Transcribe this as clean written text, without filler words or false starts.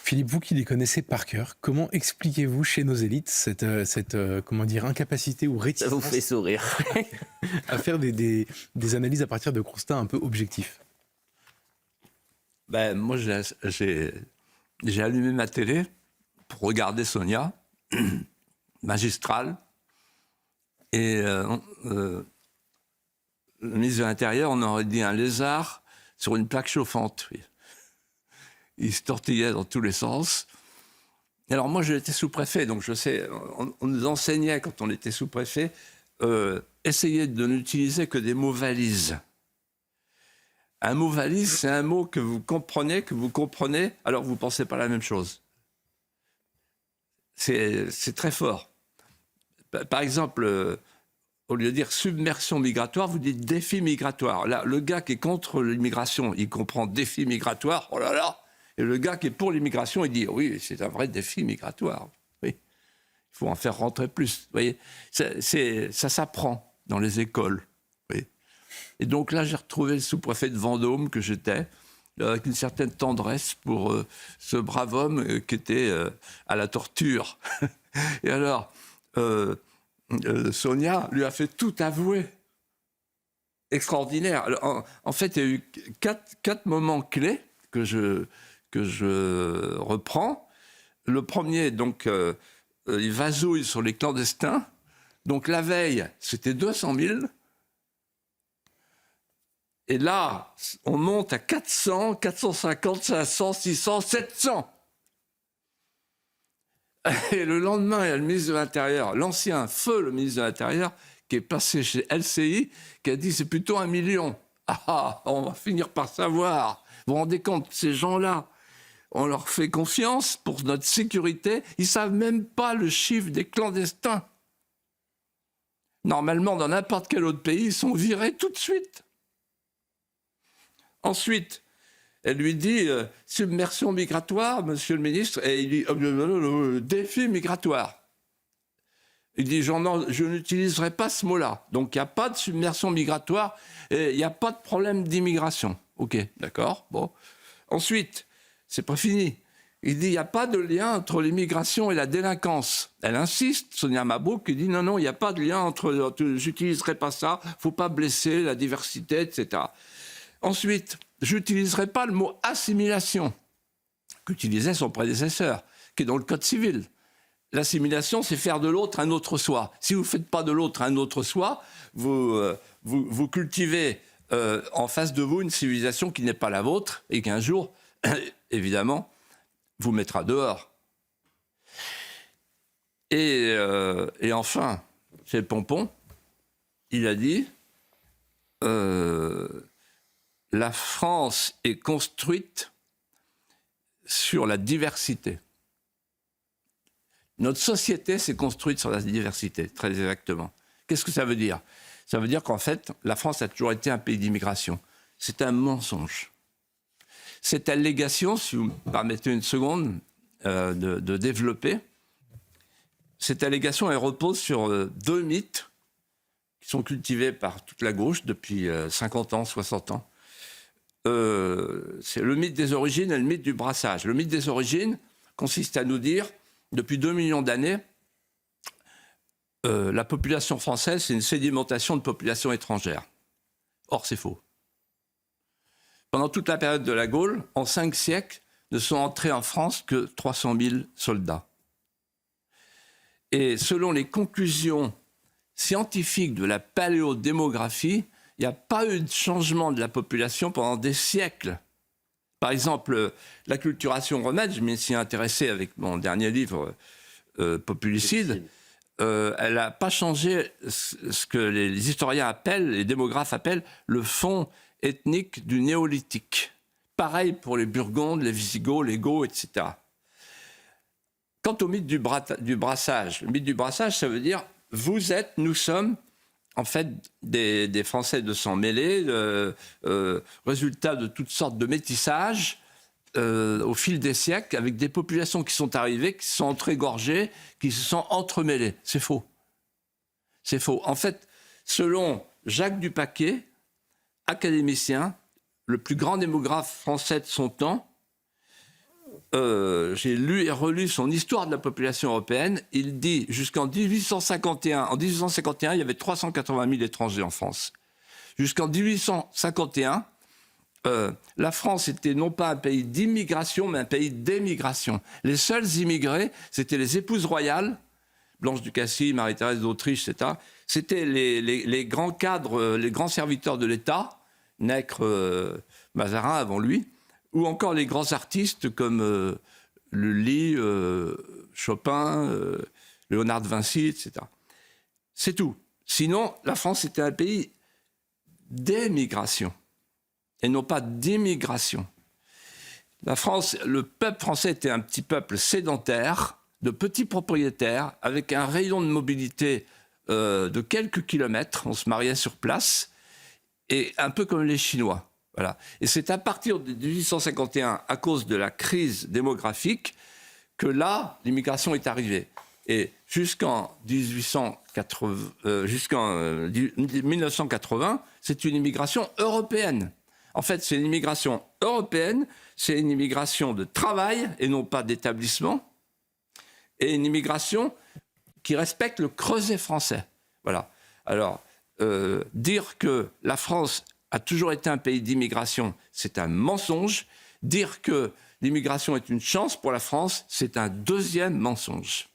Philippe, vous qui les connaissez par cœur, comment expliquez-vous chez nos élites cette comment dire, incapacité ou Ça vous fait réticence sourire. à faire des analyses à partir de constats un peu objectifs? Ben, moi, j'ai allumé ma télé pour regarder Sonia, magistrale, et le ministre de l'Intérieur, on aurait dit un lézard sur une plaque chauffante. Oui. Il se tortillait dans tous les sens. Et alors moi, j'étais sous-préfet, donc je sais, on nous enseignait quand on était sous-préfet, essayer de n'utiliser que des mots valises. Un mot valise, c'est un mot que vous comprenez, alors vous ne pensez pas la même chose. C'est très fort. Par exemple, au lieu de dire submersion migratoire, vous dites défi migratoire. Là, le gars qui est contre l'immigration, il comprend défi migratoire, oh là là. Et le gars qui est pour l'immigration, il dit oui, c'est un vrai défi migratoire. Oui. Il faut en faire rentrer plus. Vous voyez, ça s'apprend dans les écoles. Oui. Et donc là, j'ai retrouvé le sous-préfet de Vendôme que j'étais, avec une certaine tendresse pour ce brave homme qui était à la torture. Et alors, Sonia lui a fait tout avouer. Extraordinaire. Alors, en fait, il y a eu quatre moments clés que je reprends. Le premier, donc, il vasouille sur les clandestins. Donc la veille, c'était 200 000. Et là, on monte à 400, 450, 500, 600, 700. Et le lendemain, il y a le ministre de l'Intérieur, l'ancien le ministre de l'Intérieur, qui est passé chez LCI, qui a dit c'est plutôt 1 million. Ah, on va finir par savoir. Vous vous rendez compte, ces gens-là, on leur fait confiance pour notre sécurité. Ils ne savent même pas le chiffre des clandestins. Normalement, dans n'importe quel autre pays, ils sont virés tout de suite. Ensuite, elle lui dit submersion migratoire, monsieur le ministre, et il dit défi migratoire. Il dit je n'utiliserai pas ce mot-là. Donc il n'y a pas de submersion migratoire et il n'y a pas de problème d'immigration. Ok, d'accord. Bon. Ensuite, c'est pas fini. Il dit il n'y a pas de lien entre l'immigration et la délinquance. Elle insiste, Sonia Mabrouk, qui dit non, il n'y a pas de lien entre j'utiliserai pas ça, faut pas blesser la diversité, etc. Ensuite, j'utiliserai pas le mot assimilation qu'utilisait son prédécesseur, qui est dans le Code civil. L'assimilation, c'est faire de l'autre un autre soi. Si vous ne faites pas de l'autre un autre soi, vous cultivez en face de vous une civilisation qui n'est pas la vôtre et qu'un jour, évidemment, vous mettra dehors. Et enfin, chez Pompon, il a dit la France est construite sur la diversité. Notre société s'est construite sur la diversité, très exactement. Qu'est-ce que ça veut dire ? Ça veut dire qu'en fait, la France a toujours été un pays d'immigration. C'est un mensonge. Cette allégation, si vous me permettez une seconde de développer, cette allégation, elle repose sur deux mythes qui sont cultivés par toute la gauche depuis 50 ans, 60 ans. C'est le mythe des origines et le mythe du brassage. Le mythe des origines consiste à nous dire, depuis 2 millions d'années, la population française, c'est une sédimentation de population étrangère. Or, c'est faux. Pendant toute la période de la Gaule, en 5 siècles, ne sont entrés en France que 300 000 soldats. Et selon les conclusions scientifiques de la paléodémographie, il n'y a pas eu de changement de la population pendant des siècles. Par exemple, l'acculturation romaine, je m'y suis intéressé avec mon dernier livre, Populicide, elle n'a pas changé ce que les historiens appellent, les démographes appellent, le fond ethnique du néolithique. Pareil pour les Burgondes, les Visigoths, les Goths, etc. Quant au mythe du brassage, le mythe du brassage, ça veut dire nous sommes en fait des Français de sang mêlé, résultat de toutes sortes de métissages au fil des siècles, avec des populations qui sont arrivées, qui se sont entrégorgées, qui se sont entremêlées. C'est faux. C'est faux. En fait, selon Jacques Dupaquet, académicien, le plus grand démographe français de son temps, j'ai lu et relu son histoire de la population européenne. Il dit jusqu'en 1851, en 1851, il y avait 380 000 étrangers en France. Jusqu'en 1851, la France était non pas un pays d'immigration, mais un pays d'émigration. Les seuls immigrés, c'était les épouses royales, Blanche du Cassis, Marie-Thérèse d'Autriche, etc. C'était les grands cadres, les grands serviteurs de l'État, Nègre, Mazarin avant lui, ou encore les grands artistes comme Lully, Chopin, Léonard de Vinci, etc. C'est tout. Sinon, la France était un pays d'émigration et non pas d'immigration. La France, le peuple français était un petit peuple sédentaire, de petits propriétaires, avec un rayon de mobilité de quelques kilomètres. On se mariait sur place, et un peu comme les Chinois. Voilà. Et c'est à partir de 1851, à cause de la crise démographique, que là, l'immigration est arrivée. Et jusqu'en 1980, c'est une immigration européenne. En fait, c'est une immigration européenne, c'est une immigration de travail et non pas d'établissement, et une immigration qui respecte le creuset français. Voilà. Alors, dire que la France a toujours été un pays d'immigration, c'est un mensonge. Dire que l'immigration est une chance pour la France, c'est un deuxième mensonge.